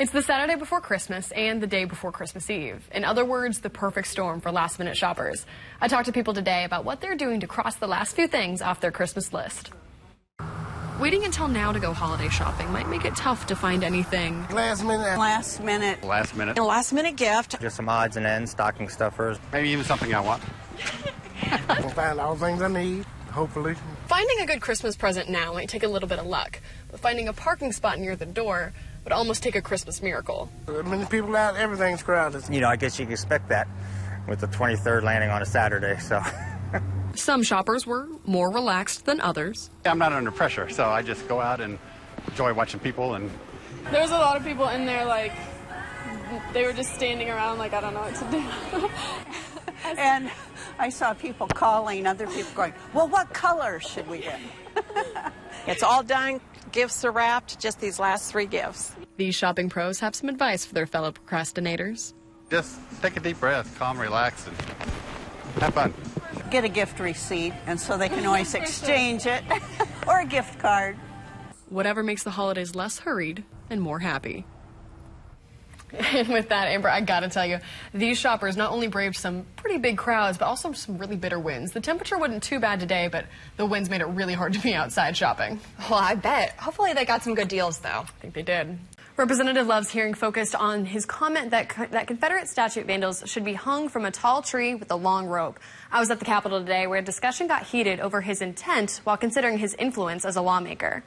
It's the Saturday before Christmas and the day before Christmas Eve. In other words, the perfect storm for last-minute shoppers. I talked to people today about what they're doing to cross the last few things off their Christmas list. Waiting until now to go holiday shopping might make it tough to find anything. Last minute gift. Just some odds and ends, stocking stuffers. Maybe even something I want. We'll find all things I need, hopefully. Finding a good Christmas present now might take a little bit of luck, but finding a parking spot near the door would almost take a Christmas miracle. Many people out, everything's crowded. You know, I guess you can expect that with the 23rd landing on a Saturday, so. Some shoppers were more relaxed than others. I'm not under pressure, so I just go out and enjoy watching people. And there was a lot of people in there, like, they were just standing around like, I don't know what to do. And I saw people calling, other people going, well, what color should we get? It's all done. Gifts are wrapped, just these last 3 gifts. These shopping pros have some advice for their fellow procrastinators. just take a deep breath, calm, relax, and have fun. Get a gift receipt, and so they can always exchange it, or a gift card. Whatever makes the holidays less hurried and more happy. And with that, Amber, I gotta tell you, these shoppers not only braved some pretty big crowds, but also some really bitter winds. The temperature wasn't too bad today, but the winds made it really hard to be outside shopping. Well, I bet. Hopefully they got some good deals, though. I think they did. Representative Love's hearing focused on his comment that Confederate statue vandals should be hung from a tall tree with a long rope. I was at the Capitol today where a discussion got heated over his intent while considering his influence as a lawmaker.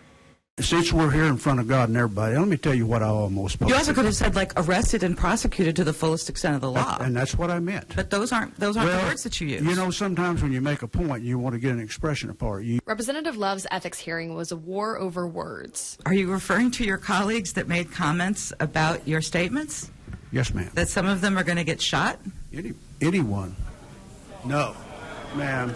Since we're here in front of God and everybody, let me tell you what I almost posted. You also could have said, like, arrested and prosecuted to the fullest extent of the law. And that's what I meant. But those aren't the words that you use. You know, sometimes when you make a point, you want to get an expression apart. Representative Love's ethics hearing was a war over words. Are you referring to your colleagues that made comments about your statements? Yes, ma'am. That some of them are going to get shot? Anyone. No. Ma'am.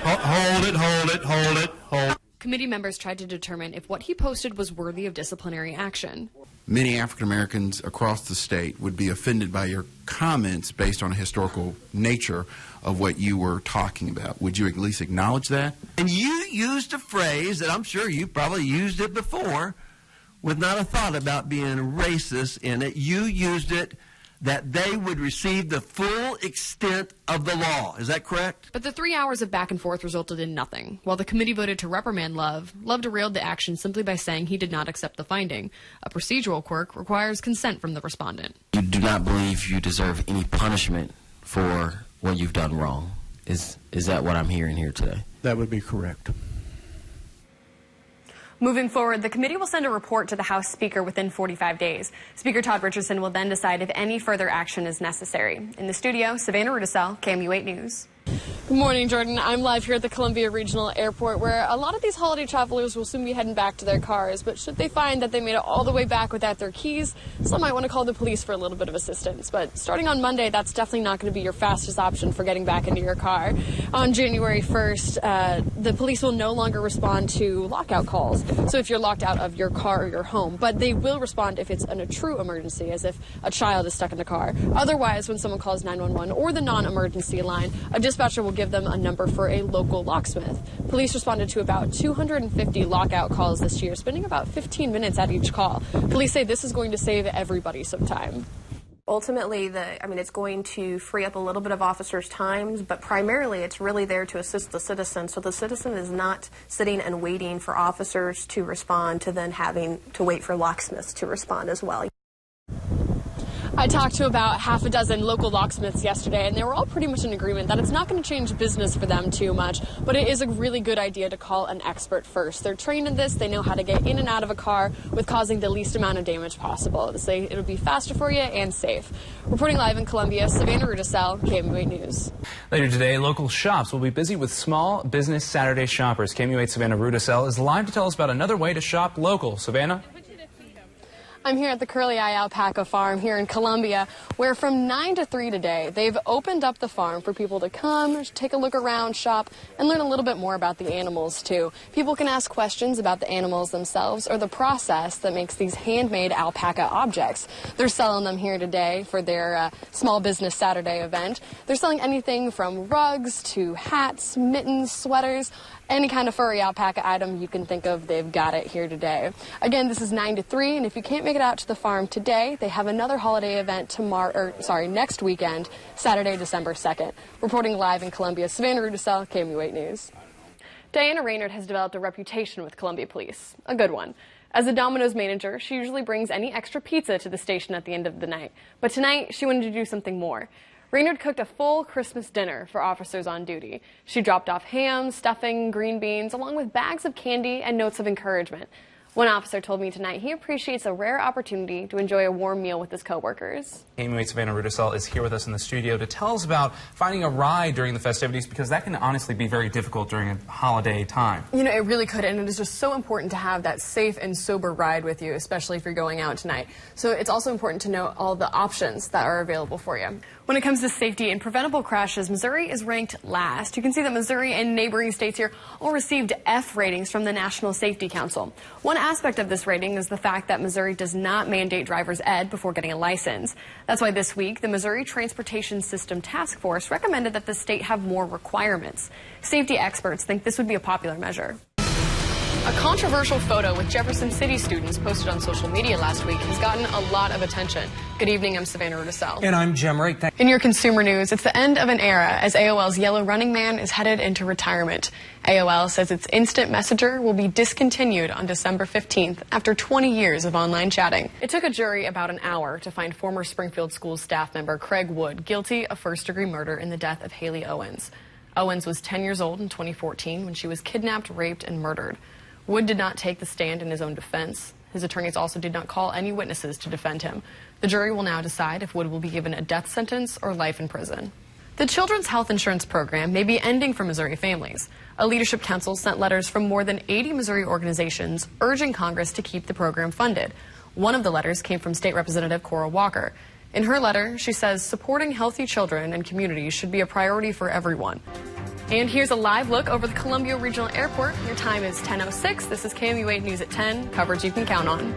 Hold it. Committee members tried to determine if what he posted was worthy of disciplinary action. Many African Americans across the state would be offended by your comments based on a historical nature of what you were talking about. Would you at least acknowledge that? And you used a phrase that I'm sure you probably used it before with not a thought about being racist in it. You used it that they would receive the full extent of the law. Is that correct? But the 3 hours of back and forth resulted in nothing. While the committee voted to reprimand Love derailed the action simply by saying he did not accept the finding. A procedural quirk requires consent from the respondent. You do not believe you deserve any punishment for what you've done wrong. Is that what I'm hearing here today? That would be correct. Moving forward, the committee will send a report to the House Speaker within 45 days. Speaker Todd Richardson will then decide if any further action is necessary. In the studio, Savannah Rudicel, KMU8 News. Good morning, Jordan. I'm live here at the Columbia Regional Airport, where a lot of these holiday travelers will soon be heading back to their cars. But should they find that they made it all the way back without their keys, some might want to call the police for a little bit of assistance. But starting on Monday, that's definitely not going to be your fastest option for getting back into your car. On January 1st, the police will no longer respond to lockout calls. So if you're locked out of your car or your home, but they will respond if it's a true emergency, as if a child is stuck in the car. Otherwise, when someone calls 911 or the non-emergency line, a dispatcher will give them a number for a local locksmith. Police responded to about 250 lockout calls this year, spending about 15 minutes at each call. Police say this is going to save everybody some time. Ultimately, it's going to free up a little bit of officers' time, but primarily it's really there to assist the citizen. So the citizen is not sitting and waiting for officers to respond to then having to wait for locksmiths to respond as well. I talked to about half a dozen local locksmiths yesterday, and they were all pretty much in agreement that it's not going to change business for them too much, but it is a really good idea to call an expert first. They're trained in this. They know how to get in and out of a car with causing the least amount of damage possible. They say it'll be faster for you and safe. Reporting live in Columbia, Savannah Rudicel, KMU8 News. Later today, local shops will be busy with Small Business Saturday shoppers. KMU8 Savannah Rudicel is live to tell us about another way to shop local. Savannah? I'm here at the Curly Eye Alpaca Farm here in Columbia, where from 9 to 3 today, they've opened up the farm for people to come, take a look around, shop, and learn a little bit more about the animals, too. People can ask questions about the animals themselves or the process that makes these handmade alpaca objects. They're selling them here today for their Small Business Saturday event. They're selling anything from rugs to hats, mittens, sweaters, any kind of furry alpaca item you can think of, they've got it here today. Again, this is 9 to 3, and if you can't make make it out to the farm today, they have another holiday event next weekend, Saturday, December 2nd. Reporting live in Columbia, Savannah Rudicel, KMU8 News. Diana Raynard has developed a reputation with Columbia Police, a good one. As a Domino's manager, she usually brings any extra pizza to the station at the end of the night. But tonight, she wanted to do something more. Raynard cooked a full Christmas dinner for officers on duty. She dropped off ham, stuffing, green beans, along with bags of candy and notes of encouragement. One officer told me tonight he appreciates a rare opportunity to enjoy a warm meal with his coworkers. KMU8 Savannah Rudicel is here with us in the studio to tell us about finding a ride during the festivities, because that can honestly be very difficult during a holiday time. You know, it really could, and it is just so important to have that safe and sober ride with you, especially if you're going out tonight. So it's also important to know all the options that are available for you. When it comes to safety and preventable crashes, Missouri is ranked last. You can see that Missouri and neighboring states here all received F ratings from the National Safety Council. One aspect of this rating is the fact that Missouri does not mandate driver's ed before getting a license. That's why this week, the Missouri Transportation System Task Force recommended that the state have more requirements. Safety experts think this would be a popular measure. A controversial photo with Jefferson City students posted on social media last week has gotten a lot of attention. Good evening, I'm Savannah Rudicel. And I'm Jim Rake. In your consumer news, it's the end of an era as AOL's Yellow Running Man is headed into retirement. AOL says its instant messenger will be discontinued on December 15th after 20 years of online chatting. It took a jury about an hour to find former Springfield School staff member Craig Wood guilty of first-degree murder in the death of Haley Owens. Owens was 10 years old in 2014 when she was kidnapped, raped, and murdered. Wood did not take the stand in his own defense. His attorneys also did not call any witnesses to defend him. The jury will now decide if Wood will be given a death sentence or life in prison. The Children's Health Insurance Program may be ending for Missouri families. A leadership council sent letters from more than 80 Missouri organizations urging Congress to keep the program funded. One of the letters came from State Representative Cora Walker. In her letter, she says supporting healthy children and communities should be a priority for everyone. And here's a live look over the Columbia Regional Airport. Your time is 10:06. This is KMU8 News at 10, coverage you can count on.